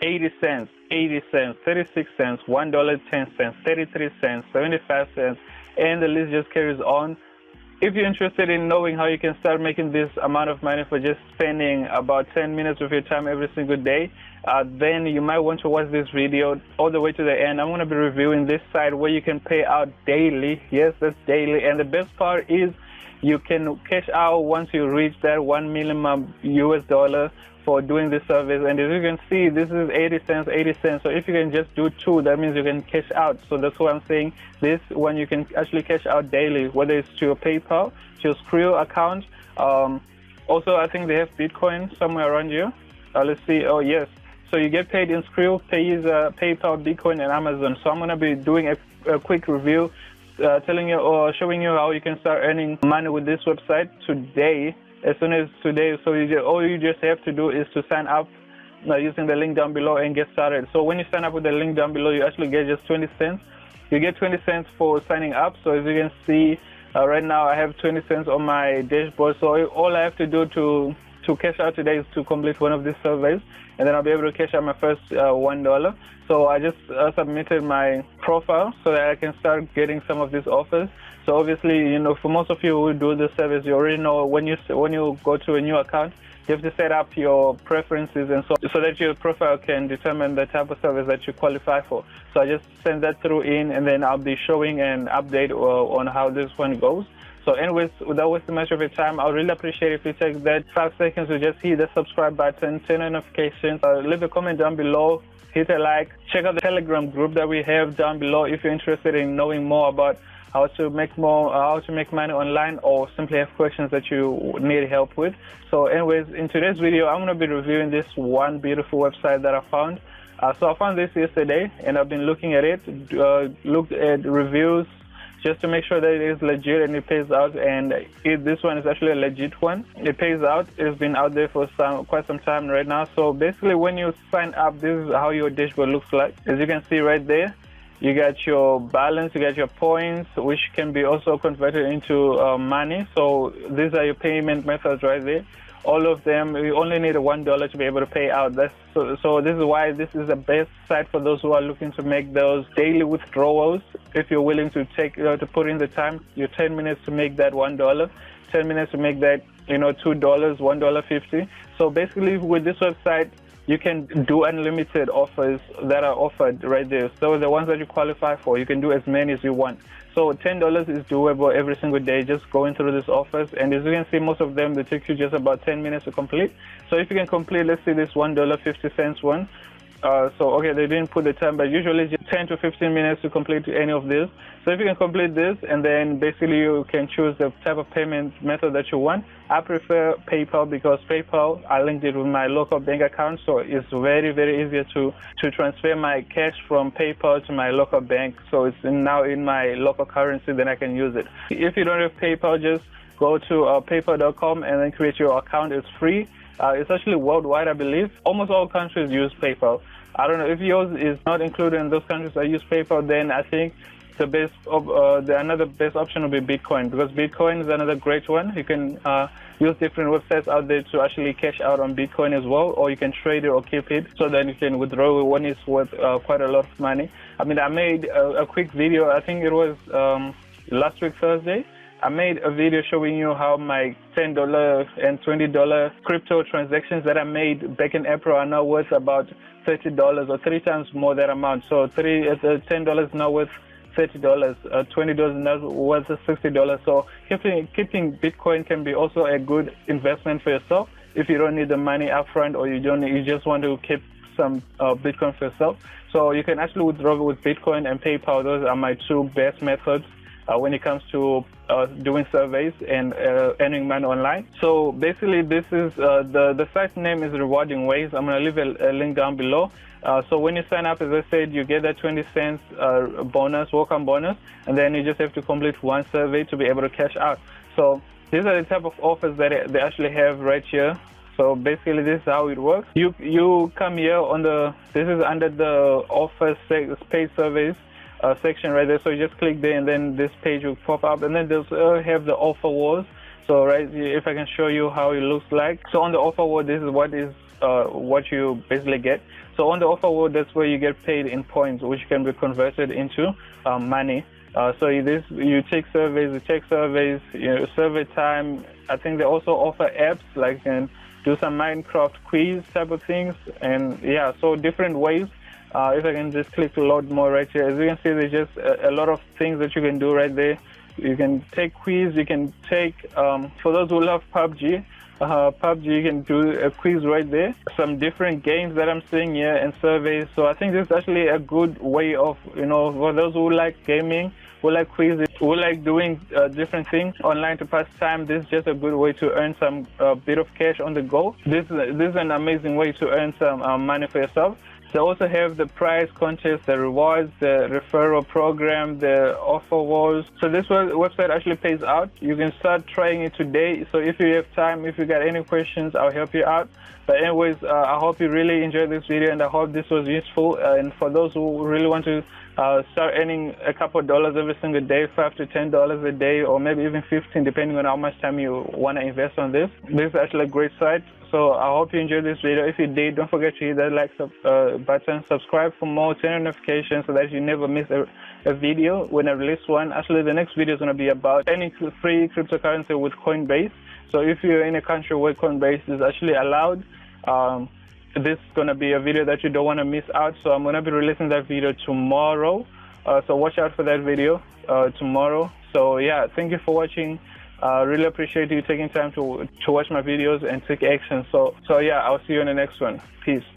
80 cents, 80 cents, 36 cents, $1.10, 33 cents, 75 cents, and the list just carries on. If you're interested in knowing how you can start making this amount of money for just spending about 10 minutes of your time every single day, then you might want to watch this video all the way to the end. I'm going to be reviewing this site where you can pay out daily. Yes, that's daily. And the best part is you can cash out once you reach that $1 minimum US dollar for doing this service. And as you can see, this is 80 cents, 80 cents. So if you can just do 2, that means you can cash out. So that's what I'm saying. This one you can actually cash out daily, whether it's to your PayPal, to your Skrill account. Also, I think they have Bitcoin somewhere around you. Let's see. Oh, yes. So you get paid in Skrill, PayPal, Bitcoin, and Amazon. So I'm going to be doing a quick review, telling you or showing you how you can start earning money with this website today, as soon as today. So all you just have to do is to sign up using the link down below and get started. So when you sign up with the link down below, you actually get just 20 cents. You get 20 cents for signing up. So as you can see, right now I have 20 cents on my dashboard. So all I have to do to cash out today is to complete one of these surveys, and then I'll be able to cash out my first $1. So I just submitted my profile so that I can start getting some of these offers. So obviously, you know, for most of you who do the service, you already know when you go to a new account, you have to set up your preferences and so that your profile can determine the type of service that you qualify for. So I just send that through in, and then I'll be showing an update on how this one goes. So anyways, without wasting much of your time, I would really appreciate if you take that 5 seconds to just hit the subscribe button, turn on notifications, leave a comment down below, hit a like, check out the Telegram group that we have down below if you're interested in knowing more about how to make money online, or simply have questions that you need help with. So anyways, in today's video, I'm going to be reviewing this one beautiful website that I found. So I found this yesterday, and I've been looking at it, looked at reviews, just to make sure that it is legit and it pays out. And this one is actually a legit one. It pays out. It's been out there for quite some time right now. So basically, when you sign up, this is how your dashboard looks like. As you can see right there, you got your balance, you got your points, which can be also converted into money. So these are your payment methods right there. All of them, you only need $1 to be able to pay out. So this is why this is the best site for those who are looking to make those daily withdrawals. If you're willing to to put in the time, your 10 minutes to make that $1, 10 minutes to make that, $2, $1.50. So basically, with this website, you can do unlimited offers that are offered right there. So the ones that you qualify for, you can do as many as you want. So $10 is doable every single day, just going through these offers. And as you can see, most of them, they take you just about 10 minutes to complete. So if you can complete, let's see this $1.50 one. So okay, they didn't put the time, but usually just 10 to 15 minutes to complete any of this. So if you can complete this, and then basically you can choose the type of payment method that you want. I prefer PayPal because PayPal, I linked it with my local bank account, so it's very, very easy to transfer my cash from PayPal to my local bank. So it's now in my local currency, then I can use it. If you don't have PayPal, just go to paypal.com and then create your account. It's free. It's actually worldwide, I believe. Almost all countries use PayPal. I don't know if yours is not included in those countries that use PayPal, then I think another best option would be Bitcoin, because Bitcoin is another great one. You can use different websites out there to actually cash out on Bitcoin as well, or you can trade it or keep it so that you can withdraw when it's worth quite a lot of money. I mean, I made a quick video, I think it was last week Thursday. I made a video showing you how my $10 and $20 crypto transactions that I made back in April are now worth about $30, or 3 times more that amount. So $10 is now worth $30, $20 is now worth $60. So keeping Bitcoin can be also a good investment for yourself if you don't need the money upfront, or you just want to keep some Bitcoin for yourself. So you can actually withdraw with Bitcoin and PayPal. Those are my 2 best methods when it comes to doing surveys and earning money online. So basically, this is the site name is Rewarding Ways. I'm going to leave a link down below. So when you sign up, as I said, you get that 20 cents bonus, welcome bonus, and then you just have to complete 1 survey to be able to cash out. So these are the type of offers that they actually have right here. So basically, this is how it works. You come here this is under the offers paid surveys section right there. So you just click there, and then this page will pop up, and then they'll have the offer wars. So right, if I can show you how it looks like. So on the offer wall, this is what is what you basically get. So on the offer award, that's where you get paid in points, which can be converted into money. So you take surveys, survey time. I think they also offer apps like you can do some Minecraft quiz type of things, and yeah, so different ways. If I can just click load more right here, as you can see, there's just a lot of things that you can do right there. You can take quiz, you can take, for those who love PUBG, you can do a quiz right there. Some different games that I'm seeing here and surveys. So I think this is actually a good way of, for those who like gaming, who like quizzes, who like doing different things online to pass time, this is just a good way to earn some bit of cash on the go. This is an amazing way to earn some money for yourself. They also have the prize contest, the rewards, the referral program, the offer walls. So this website actually pays out. You can start trying it today. So if you have time, if you got any questions, I'll help you out. But anyways, I hope you really enjoyed this video, and I hope this was useful. And for those who really want to start earning a couple of dollars every single day, $5 to $10 a day, or maybe even 15, depending on how much time you want to invest on this. This is actually a great site. So I hope you enjoyed this video. If you did, don't forget to hit that like button, subscribe for more, turn on notifications so that you never miss a video when I release one. Actually, the next video is going to be about any free cryptocurrency with Coinbase. So if you're in a country where Coinbase is actually allowed, this is going to be a video that you don't want to miss out. So I'm going to be releasing that video tomorrow. So watch out for that video tomorrow. So yeah, thank you for watching. Really appreciate you taking time to watch my videos and take action. So yeah, I'll see you in the next one. Peace.